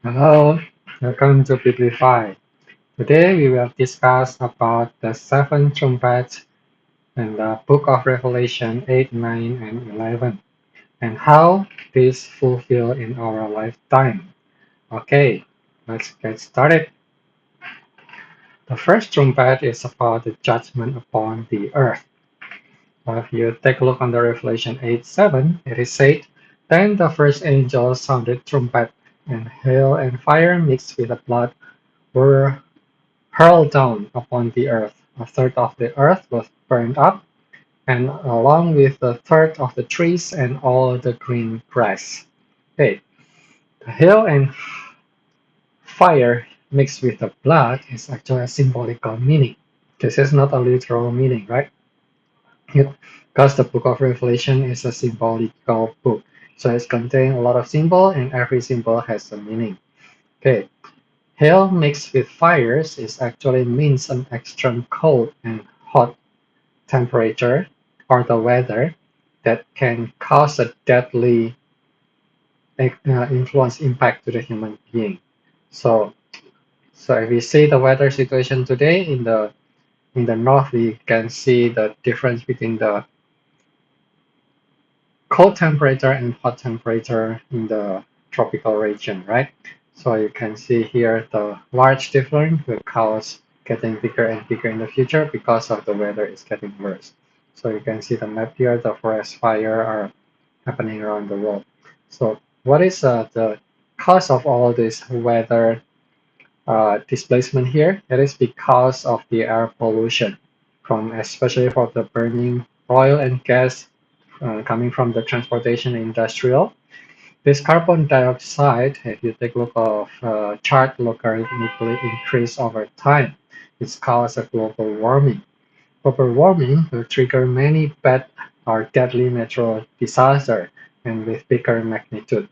Hello, welcome to Biblify. Today we will discuss about the Seventh Trumpet and the Book of Revelation 8, 9, and 11, and how this fulfill in our lifetime. Okay, let's get started. The first trumpet is about the judgment upon the earth. If you take a look on the Revelation 8, 7, it is said, Then the first angel sounded trumpet, and hail and fire mixed with the blood were hurled down upon the earth. A third of the earth was burned up, and along with a third of the trees and all the green grass. Okay, the hail and fire mixed with the blood is actually a symbolical meaning. This is not a literal meaning, right? Because the book of Revelation is a symbolical book. So it contains a lot of symbol and every symbol has a meaning. Okay, hail mixed with fires is actually means an extreme cold and hot temperature or the weather that can cause a deadly influence impact to the human being. So, so if we see the weather situation today in the north, we can see the difference between the cold temperature and hot temperature in the tropical region, right? So you can see here the large difference will cause getting bigger and bigger in the future because of the weather is getting worse. So you can see the map here, the forest fire are happening around the world. So what is the cause of all this weather displacement here? It is because of the air pollution from especially from the burning oil and gas coming from the transportation industrial. This carbon dioxide, if you take a look of chart logarithmically increase over time, it's caused a global warming. Global warming will trigger many bad or deadly natural disasters and with bigger magnitude.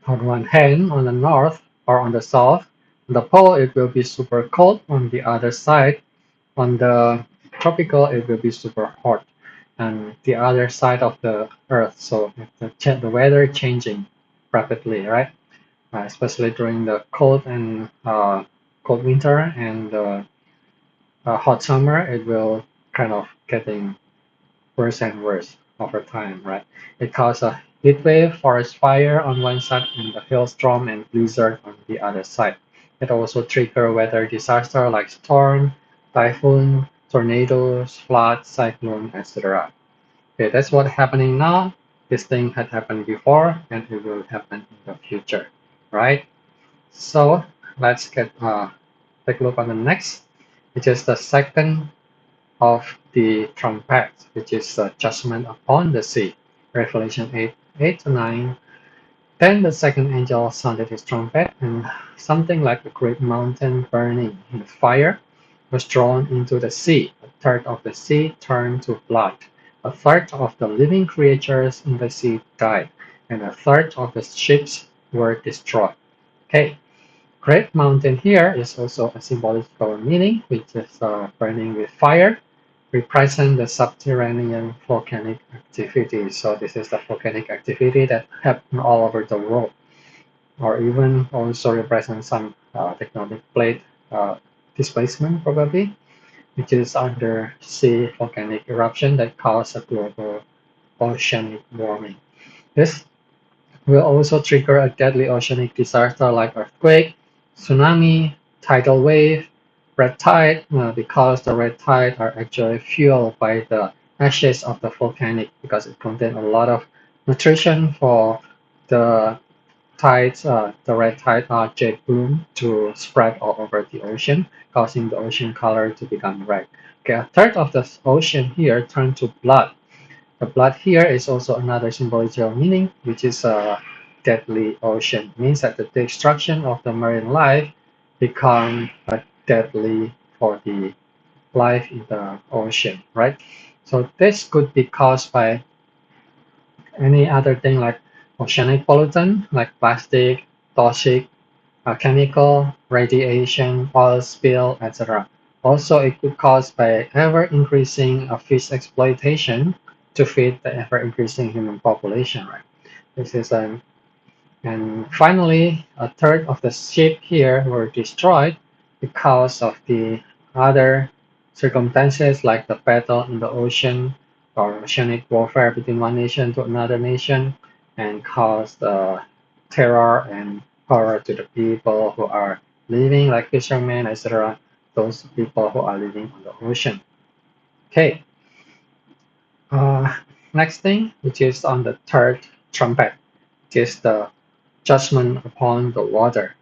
On one hand, on the north or on the south, on the pole it will be super cold. On the other side, on the tropical it will be super hot. And the other side of the earth, so the weather changing rapidly, right? Especially during the cold winter and hot summer, it will kind of getting worse and worse over time, right? It causes a heat wave, forest fire on one side, and the hailstorm and blizzard on the other side. It also trigger weather disaster like storm, typhoon, tornadoes, flood, cyclone, etc. Okay, that's what's happening now. This thing had happened before, and it will happen in the future, right? So let's get take a look on the next, which is the second of the trumpet, which is the judgment upon the sea. Revelation 8, 8 to 9. Then the second angel sounded his trumpet, and something like a great mountain burning in fire was drawn into the sea. A third of the sea turned to blood. A third of the living creatures in the sea died, and a third of the ships were destroyed. Okay, Great Mountain here is also a symbolical meaning, which is burning with fire, represent the subterranean volcanic activity. So this is the volcanic activity that happen all over the world, or even also represent some tectonic plate displacement probably, which is undersea volcanic eruption that cause a global oceanic warming. This will also trigger a deadly oceanic disaster like earthquake, tsunami, tidal wave, red tide, because the red tide are actually fueled by the ashes of the volcanic because it contains a lot of nutrition for the tides, the red tide jet bloom to spread all over the ocean, causing the ocean color to become red. Okay, a third of the ocean here turned to blood. The blood here is also another symbolical meaning, which is a deadly ocean. It means that the destruction of the marine life become deadly for the life in the ocean, right? So this could be caused by any other thing like oceanic pollutant, like plastic, toxic, chemical, radiation, oil spill, etc. Also, it could cause by ever-increasing fish exploitation to feed the ever-increasing human population, right? This is And finally, a third of the ship here were destroyed because of the other circumstances like the battle in the ocean or oceanic warfare between one nation to another nation and caused terror and horror to the people who are living like fishermen, etc. Those people who are living on the ocean. Okay, uh, next thing, which is on the third trumpet, which is the judgment upon the water.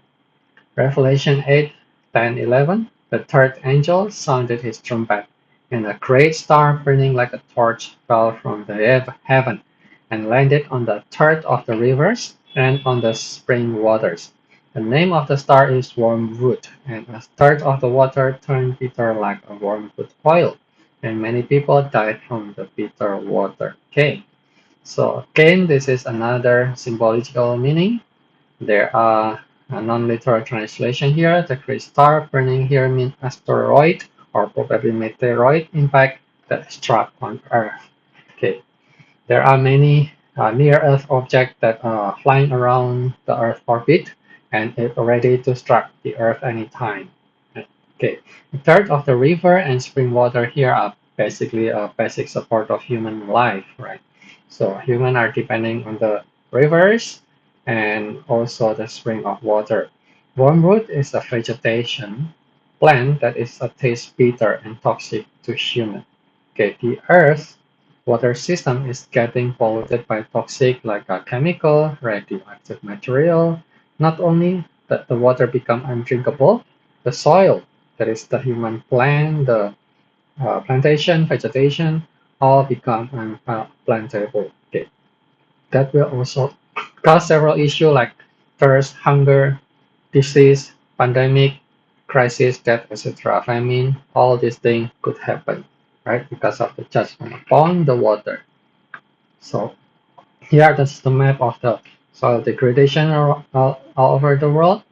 Revelation 8:10-11. The third angel sounded his trumpet, and a great star burning like a torch fell from the heaven and landed on the third of the rivers and on the spring waters. The name of the star is wormwood, and a third of the water turned bitter like a wormwood oil, and many people died from the bitter water. Okay, so again, this is another symbolical meaning. There are a non-literal translation here. The great star burning here means asteroid or probably meteoroid impact that struck on Earth. Okay, there are many near-Earth objects that are flying around the Earth orbit and it ready to strike the Earth anytime. Okay, a third of the river and spring water here are basically a basic support of human life, right? So humans are depending on the rivers and also the spring of water. Wormwood is a vegetation plant that is a taste bitter and toxic to human. Okay, the Earth water system is getting polluted by toxic like a chemical, radioactive material. Not only that the water become undrinkable, the soil, that is the human plant, the plantation, vegetation, all become unplantable. Okay. That will also cause several issues like thirst, hunger, disease, pandemic, crisis, death, etc., famine. All these things could happen, right? Because of the judgment upon the water. So here, that's the map of the soil degradation all over the world,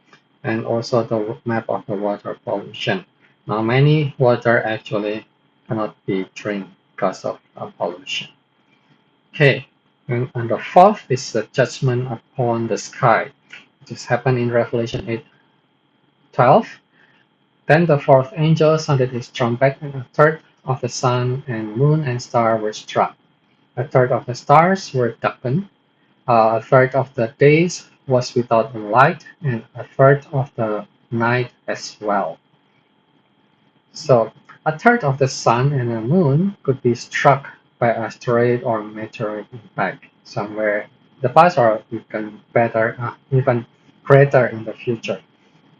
and also the map of the water pollution. Now, many water actually cannot be drank because of pollution. Okay, and the fourth is the judgment upon the sky. This happened in Revelation 8:12. Then the fourth angel sounded his trumpet, and a third of the sun and moon and star were struck. A third of the stars were darkened. A third of the days was without light, and a third of the night as well. So, a third of the sun and the moon could be struck by asteroid or meteorite impact somewhere in the past or even greater in the future.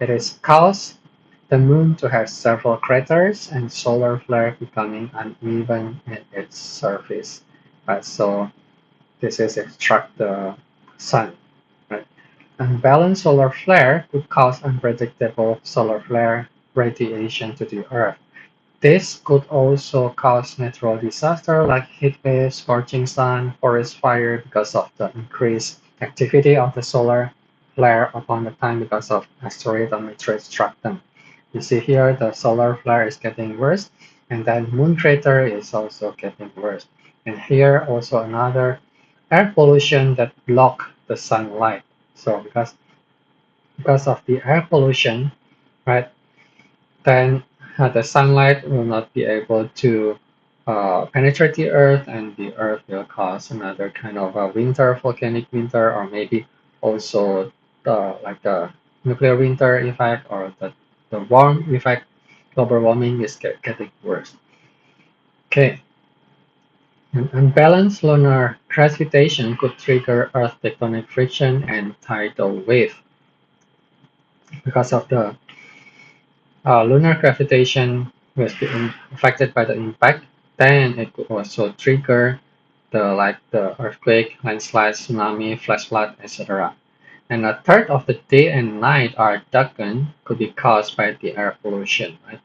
It is caused the moon to have several craters and solar flare becoming uneven in its surface. So this is struck the sun. Right? Unbalanced solar flare could cause unpredictable solar flare radiation to the Earth. This could also cause natural disaster like heat waves, scorching sun, forest fire because of the increased activity of the solar flare upon the time because of asteroid or meteorite struck them. You see here the solar flare is getting worse and then moon crater is also getting worse. And here also another air pollution that block the sunlight. So because of the air pollution, right, then the sunlight will not be able to penetrate the earth and the earth will cause another kind of a winter, volcanic winter, or maybe also like the nuclear winter effect or the warm effect. Global warming is getting worse. Okay, an unbalanced lunar gravitation could trigger earth tectonic friction and tidal wave because of the lunar gravitation was affected by the impact, then it could also trigger the earthquake, landslide, tsunami, flash flood, etc. And a third of the day and night are darkened could be caused by the air pollution. Right?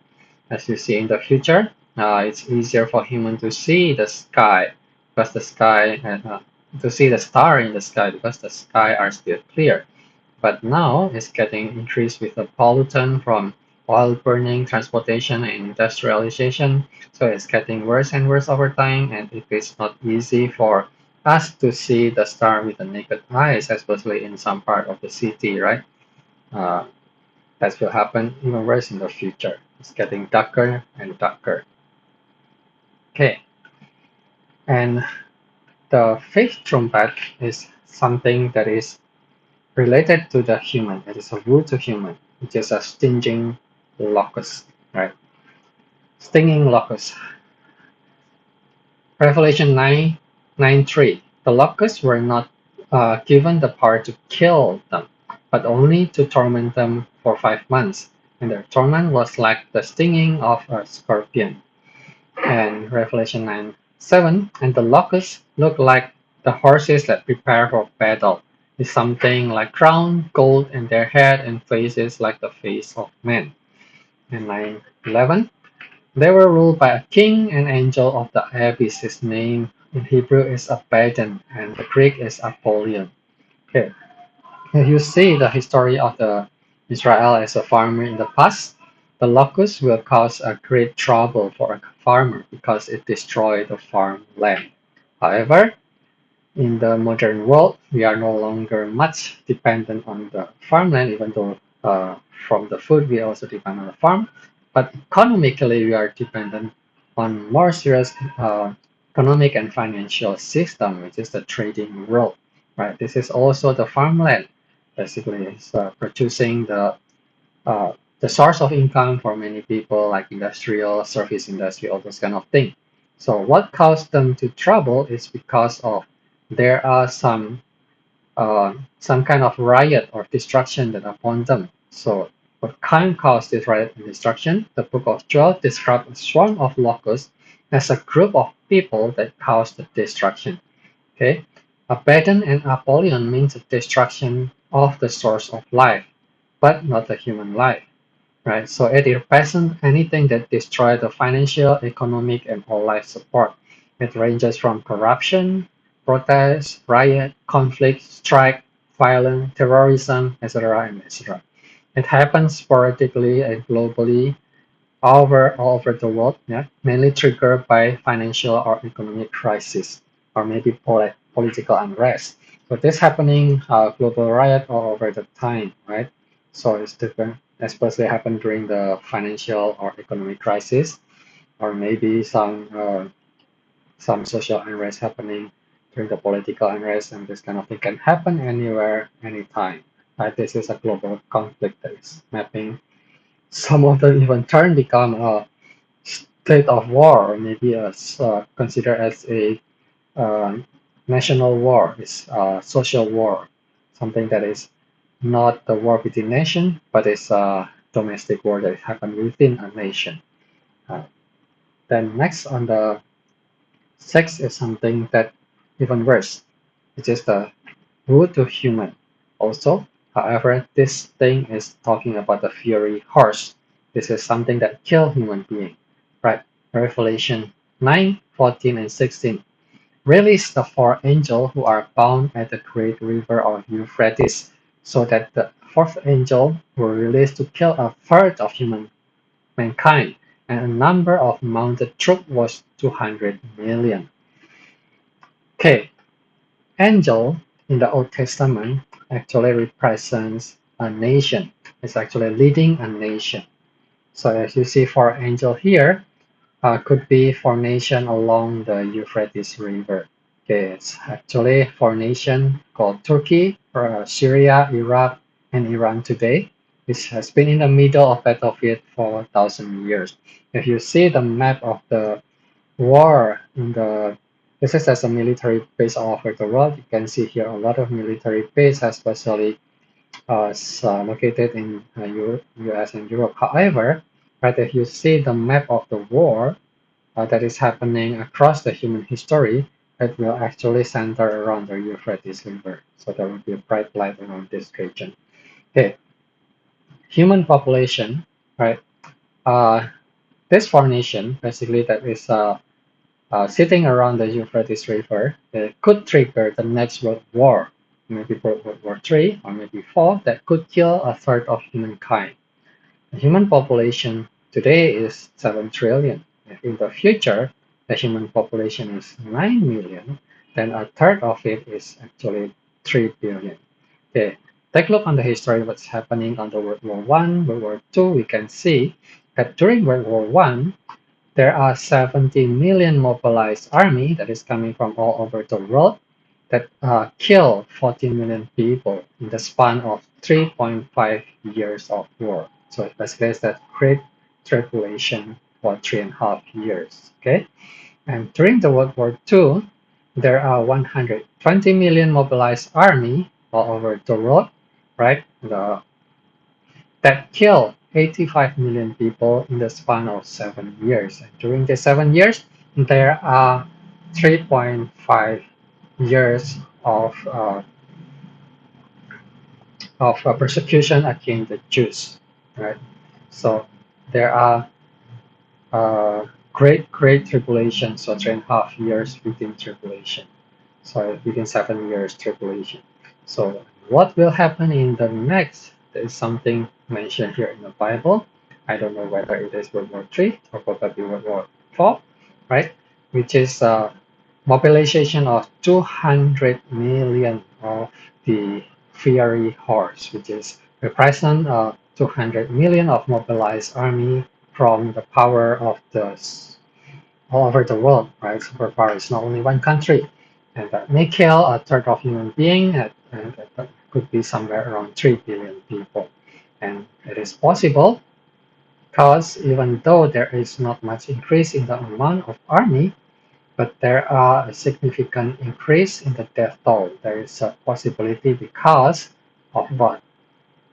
As you see in the future, it's easier for humans to see the sky because the sky to see the star in the sky because the sky are still clear. But now it's getting increased with the pollutant from oil burning, transportation, and industrialization. So it's getting worse and worse over time, and it is not easy for us to see the star with the naked eyes, especially in some part of the city, right? Uh, that will happen even worse in the future. It's getting darker and darker. Okay, and the fifth trumpet is something that is related to the human. It is a root to human, which is a stinging locust, right? Stinging locust. Revelation 9:9:3. The locusts were not given the power to kill them, but only to torment them for 5 months, and their torment was like the stinging of a scorpion. And Revelation 9:7. And the locusts looked like the horses that prepare for battle, with something like crown, gold in their head, and faces like the face of man. And 9:11. They were ruled by a king and angel of the abyss. His name in Hebrew is Abaddon, and the Greek is Apollyon. Okay, if you see the history of the Israel as a farmer in the past, the locust will cause a great trouble for a farmer because it destroyed the farmland. However, in the modern world, we are no longer much dependent on the farmland, even though from the food we also depend on the farm. But economically, we are dependent on more serious economic and financial system, which is the trading world, right? This is also the farmland. Basically, it's producing uh, the source of income for many people, like industrial, service industry, all those kind of things. So what caused them to trouble is because of there are some kind of riot or destruction that upon them. So what can cause this riot and destruction? The Book of Joel describes a swarm of locusts as a group of people that cause the destruction. Okay, Abaddon and Apollyon means the destruction of the source of life, but not the human life, right? So it represents anything that destroys the financial, economic, and all life support. It ranges from corruption, protest, riot, conflict, strike, violence, terrorism, etc., and etc. It happens sporadically and globally all over the world, yeah, mainly triggered by financial or economic crisis, or maybe political unrest. So this happening global riot all over the time, right? So it's different, especially happen during the financial or economic crisis, or maybe some social unrest happening during the political unrest, and this kind of thing can happen anywhere, anytime. Right? This is a global conflict that is mapping. Some of them even turn become a state of war, or maybe considered as a uh, national war, is a social war, something that is not the war between nation, but it's a domestic war that happened within a nation. Uh, then next on the sex is something that even worse. It is the root to human. Also, however, this thing is talking about the fury horse. This is something that kill human being, right? Revelation 9:14 and 16. Release the four angels who are bound at the great river of Euphrates, so that the fourth angel were released to kill a third of mankind, and a number of mounted troops was 200 million. Okay, angel in the Old Testament actually represents a nation. It's actually leading a nation. So as you see for angel here, could be formation along the Euphrates River. Okay, it's actually formation called Turkey, Syria, Iraq, and Iran today. This has been in the middle of battlefield for 1,000 years. If you see the map of the war in the this is as a military base all over the world. You can see here a lot of military base, especially located in US and Europe. However, right, if you see the map of the war, that is happening across the human history, it will actually center around the Euphrates River. So there will be a bright light around this region. Okay, human population, right? Uh, this formation, basically, that is sitting around the Euphrates River, it could trigger the next World War, maybe World War III or maybe IV, that could kill a third of humankind. The human population today is 7 trillion. If in the future, the human population is 9 million, then a third of it is actually 3 billion. Okay, take a look on the history what's happening on the World War One, World War Two. We can see that during World War One, there are 70 million mobilized army that is coming from all over the world that kill 40 million people in the span of 3.5 years of war. So basically, it's that great tribulation for 3.5 years. Okay, and during the World War II, there are 120 million mobilized army all over the world, right? That kill 85 million people in the span of 7 years. And during the 7 years, there are 3.5 years of persecution against the Jews, right? So there are great tribulation, so 3.5 years within tribulation. So within 7 years tribulation. So what will happen in the next? There is something mentioned here in the Bible. I don't know whether it is World War III or probably World War IV, right? Which is mobilization of 200 million of the fiery horse, which is represent 200 million of mobilized army from the power of the all over the world, right? Superpower is not only one country, and that may kill a third of human being, and that could be somewhere around 3 billion people. And it is possible because even though there is not much increase in the amount of army, but there are a significant increase in the death toll. There is a possibility because of what?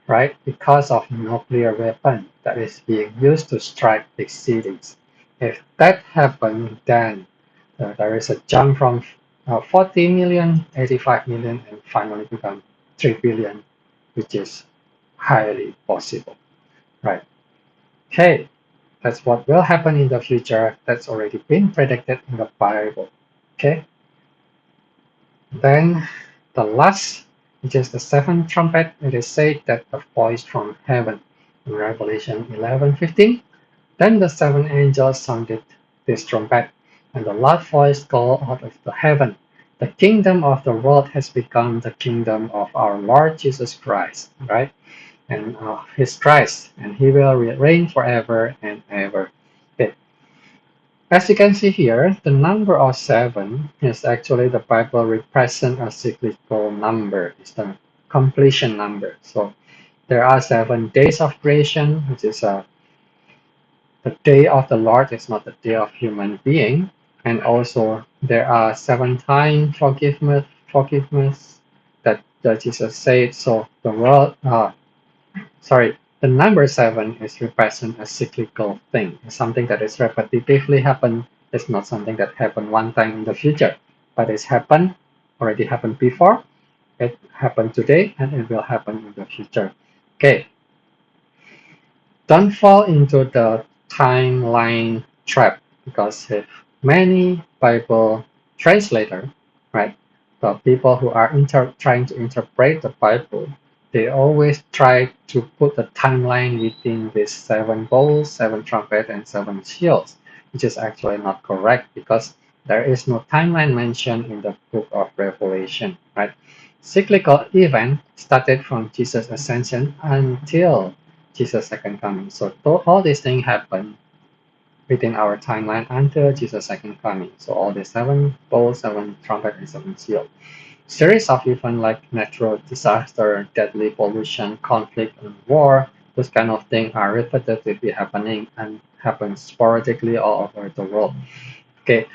Right? Because of nuclear weapon that is being used to strike big cities. If that happens, then there is a jump from 40 million, 85 million, and finally become 3 billion, which is highly possible. Right? Okay, that's what will happen in the future. That's already been predicted in the Bible. Okay, then the last, which is the seventh trumpet, it is said that a voice from heaven in Revelation 11:15. Then the seven angels sounded this trumpet, and the loud voice called out of the heaven, "The kingdom of the world has become the kingdom of our Lord Jesus Christ," right? And his Christ, and he will reign forever and ever. Okay. As you can see here, the number of seven is actually the Bible represent a cyclical number. It's the completion number. So there are 7 days of creation, which is the day of the Lord is not the day of human being. And also there are 7 times forgiveness that Jesus said. So the world sorry, the number seven is represent a cyclical thing. It's something that is repetitively happen. It's not something that happened one time in the future, but it's happened, already happened before. It happened today, and it will happen in the future. Okay, don't fall into the timeline trap because if many Bible translator, right, the people who are trying to interpret the Bible, they always try to put a timeline within these 7 bowls, 7 trumpets, and 7 seals, which is actually not correct because there is no timeline mentioned in the book of Revelation, right? Cyclical event started from Jesus' ascension until Jesus' second coming. So all these things happen within our timeline until Jesus' second coming. So all the 7 bowls, 7 trumpet, and 7 seals. Series of events like natural disaster, deadly pollution, conflict, and war, those kind of things are repetitively happening and happen sporadically all over the world. Okay,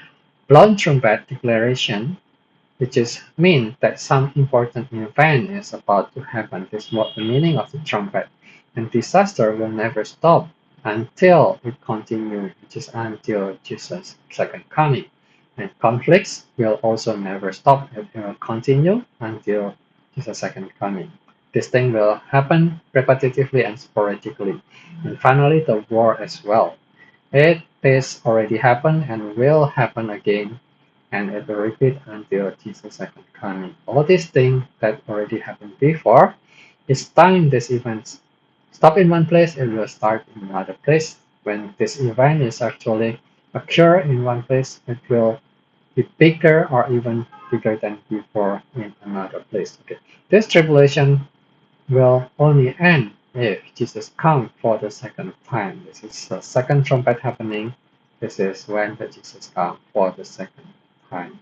blown trumpet declaration, which is mean that some important event is about to happen. This is what the meaning of the trumpet. And disaster will never stop until it continues, which is until Jesus' second coming. And conflicts will also never stop. It will continue until Jesus' second coming. This thing will happen repetitively and sporadically. And finally, the war as well. It is already happened and will happen again, and it will repeat until Jesus' second coming. All these things that already happened before, it's time these events stop in one place, it will start in another place. When this event is actually occur in one place, it will be bigger or even bigger than before in another place. Okay, this tribulation will only end if Jesus comes for the second time. This is the second trumpet happening. This is when the Jesus comes for the second time.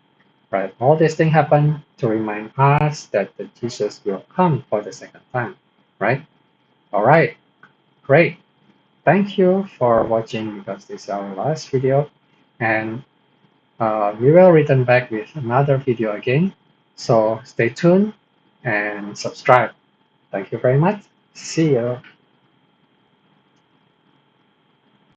Right? All these things happen to remind us that the Jesus will come for the second time. Right? All right. Great. Thank you for watching because this is our last video. And we will return back with another video again. So stay tuned and subscribe. Thank you very much. See you.